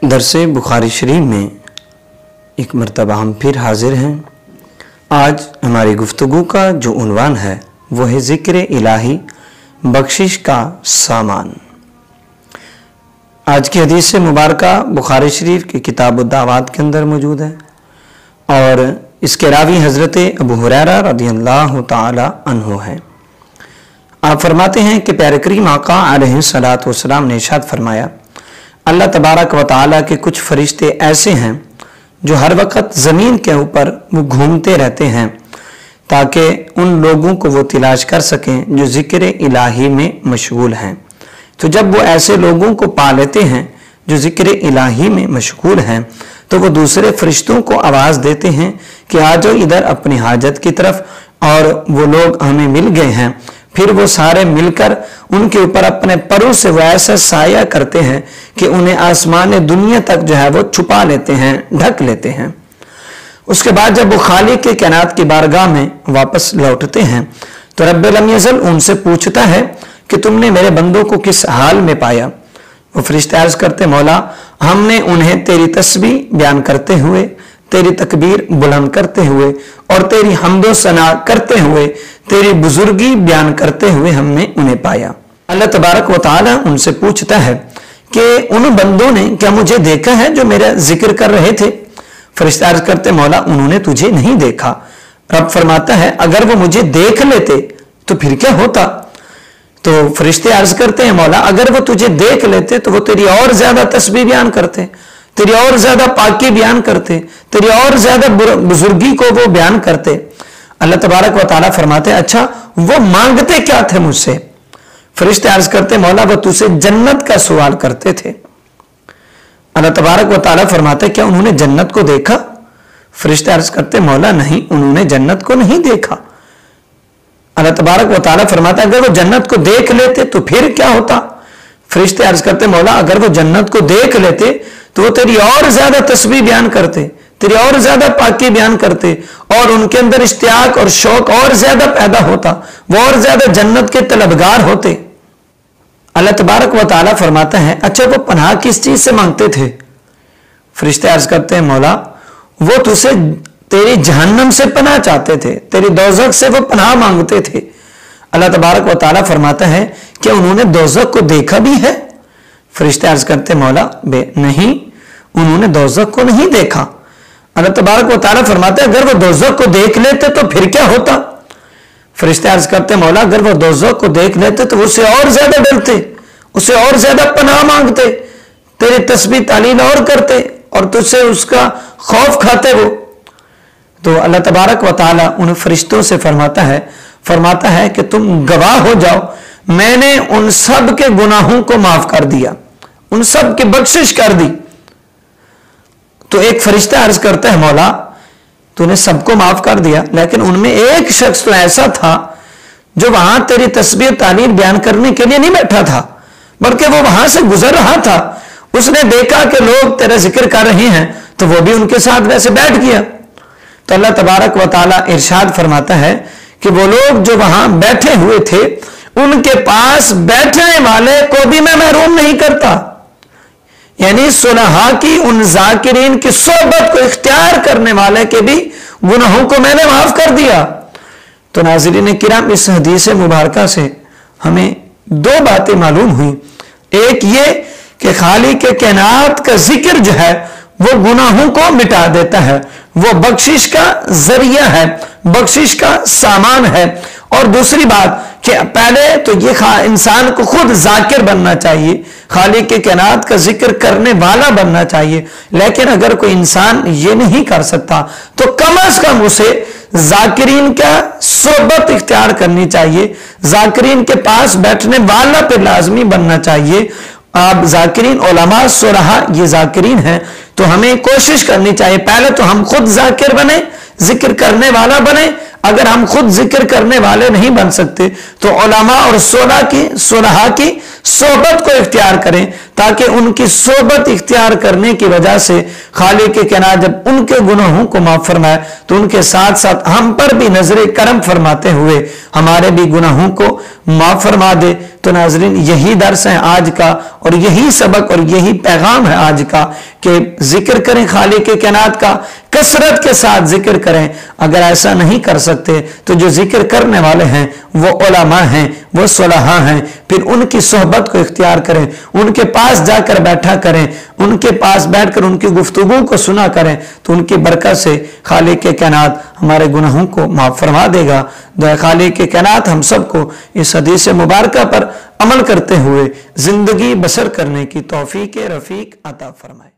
दरस बुखारी शरीफ में एक मरतबा हम फिर हाजिर हैं। आज हमारी गुफ्तगू का जो उन्वान है वो है ज़िक्र इलाही बख्शिश का सामान। आज की हदीस से मुबारका बुखारी शरीफ की किताब दावात के अंदर मौजूद है और इसके रावी हज़रत अबू हुरैरा रज़ियल्लाहु ताला अन्हु हैं। आप फरमाते हैं कि प्यारे करीम आका अलैहिस्सलातु वस्सलाम ने इरशाद फरमाया, अल्लाह तबारक व तआला के कुछ फरिश्ते ऐसे हैं जो हर वक्त ज़मीन के ऊपर वो घूमते रहते हैं ताकि उन लोगों को वो तलाश कर सकें जो ज़िक्र इलाही में मशगूल हैं। तो जब वो ऐसे लोगों को पा लेते हैं जो ज़िक्र इलाही में मशगूल हैं तो वो दूसरे फरिश्तों को आवाज़ देते हैं कि आ जाओ इधर अपनी हाजत की तरफ, और वो लोग हमें मिल गए हैं। फिर वो सारे मिलकर उनके ऊपर अपने परों से वो ऐसा साया करते हैं कि उन्हें आसमान दुनिया तक जो है वो छुपा लेते हैं, ढक लेते हैं। उसके बाद जब वो खालिक के कायनात की बारगाह में वापस लौटते हैं तो रब्बुल अज़ल उनसे पूछता है कि तुमने मेरे बंदों को किस हाल में पाया। वो फरिश्ते अर्ज करते, मौला हमने उन्हें तेरी तस्बीह बयान करते हुए, तेरी तकबीर बुलंद करते हुए और तेरी हम्दो सना करते हुए, तेरी बुजुर्गी बयान करते हुए हमने उन्हें पाया। अल्लाह तबारक व तआला उनसे पूछता है कि उन बंदों ने क्या मुझे देखा है जो मेरा जिक्र कर रहे थे। फरिश्ते अर्ज करते, मौला उन्होंने तुझे नहीं देखा। रब फरमाता है अगर वो मुझे देख लेते तो फिर क्या होता। तो फरिश्ते अर्ज करते हैं, मौला अगर वो तुझे देख लेते तो वो तेरी और ज्यादा तस्बीह बयान करते, तेरी और ज्यादा पाकी बयान करते, तेरी और ज्यादा बुजुर्गी को वो बयान करते। अल्लाह तबारक व तआला फरमाते, अच्छा वो मांगते क्या थे मुझसे। फरिश्ते अर्ज करते, मौला वो तुझसे जन्नत का सवाल करते थे। अल्लाह तबारक व तआला फरमाते, क्या उन्होंने जन्नत को देखा। फरिश्ते अर्ज करते, मौला नहीं उन्होंने जन्नत को नहीं देखा। अल्लाह तबारक व तआला फरमाता, अगर वो जन्नत को देख लेते तो फिर क्या होता। फरिश्ते अर्ज करते, मौला अगर वो जन्नत को देख लेते तो वो तेरी और ज्यादा तस्बीह बयान करते, तेरी और ज्यादा पाकी बयान करते और उनके अंदर इश्तियाक और शौक और ज्यादा पैदा होता, वो और ज्यादा जन्नत के तलबगार होते। अल्लाह तबारक व तआला फरमाता है, अच्छा वो पनाह किस चीज से मांगते थे। फरिश्ते अर्ज करते हैं, मौला वो तुझसे तेरी जहन्नम से पनाह चाहते थे, तेरी दोज़ख से वो पनाह मांगते थे। अल्लाह तबारक व तआला फरमाता है, क्या उन्होंने दोज़ख को देखा भी है। फरिश्ते अर्ज करते, मौला नहीं उन्होंने दोज़ख को नहीं देखा। अल्लाह तबारक व तआला फरमाते, अगर वो दोज़ख को देख लेते तो फिर क्या होता। फरिश्ते अर्ज करते, मौला अगर वो दोज़ख को देख लेते तो उससे और ज्यादा डरते, उससे और ज्यादा पनाह मांगते, तेरी तस्बीह तालील और करते और तुझसे उसका खौफ खाते वो। तो अल्लाह तबारक व तआला उन फरिश्तों से फरमाता है कि तुम गवाह हो जाओ, मैंने उन सब के गुनाहों को माफ कर दिया, उन सब की बख्शिश कर दी। तो एक फरिश्ता अर्ज करता है, मौला तूने सबको माफ कर दिया लेकिन उनमें एक शख्स तो ऐसा था जो वहां तेरी तस्बीह तालील बयान करने के लिए नहीं बैठा था बल्कि वो वहां से गुजर रहा था। उसने देखा कि लोग तेरा जिक्र कर रहे हैं तो वो भी उनके साथ वैसे बैठ गया। तो अल्लाह तबारक व तआला इरशाद फरमाता है कि वो लोग जो वहां बैठे हुए थे उनके पास बैठने वाले को भी मैं महरूम नहीं करता, यानी सुलहा की उन जाकिरीन की सोहबत को इख्तियार करने वाले के भी गुनाहों को मैंने माफ कर दिया। तो नाज़रीन किराम, इस हदीस मुबारका से हमें दो बातें मालूम हुई। एक ये कि खालिक के कायनात का जिक्र जो है वो गुनाहों को मिटा देता है, वो बख्शिश का जरिया है, बख्शिश का सामान है। और दूसरी बात कि पहले तो ये इंसान को खुद जाकिर बनना चाहिए, खालिक के कायनात का जिक्र करने वाला बनना चाहिए। लेकिन अगर कोई इंसान ये नहीं कर सकता तो कम अज कम उसे जाकिरीन का सोहबत इख्तियार करनी चाहिए, जाकिरीन के पास बैठने वाला पे लाजमी बनना चाहिए। आप जाकिरीन उलमा सुलहा ये जाकिरीन हैं तो हमें कोशिश करनी चाहिए पहले तो हम खुद जाकिर बने, जिक्र करने वाला बने। अगर हम खुद जिक्र करने वाले नहीं बन सकते तो उलमा और सुलहा की सोहबत को इख्तियार करें, ताकि उनकी सोहबत इख्तियार करने की वजह से खालिक के कायनात जब उनके गुनाहों को माफ फरमाए तो उनके साथ साथ हम पर भी नजर करम फरमाते हुए हमारे भी गुनाहों को माफ फरमा दे। तो नाजरीन, यही दर्स है आज का, और यही सबक और यही पैगाम है आज का कि जिक्र करें खालिक के कायनात का, कसरत के साथ जिक्र करें। अगर ऐसा नहीं कर सकते तो जो जिक्र करने वाले हैं वो उलमा हैं, वो सुलहा हैं, फिर उनकी सोहबत को इख्तियार करें, उनके पास जाकर बैठा करें, उनके पास बैठकर उनकी गुफ्तगू को सुना करें, तो उनकी बरकत से खालिक के कायनात हमारे गुनाहों को माफ फरमा देगा। दुआ खालिक के कायनात हम सबको इस हदीस मुबारका पर अमल करते हुए जिंदगी बसर करने की तौफीक रफीक अता फरमाए।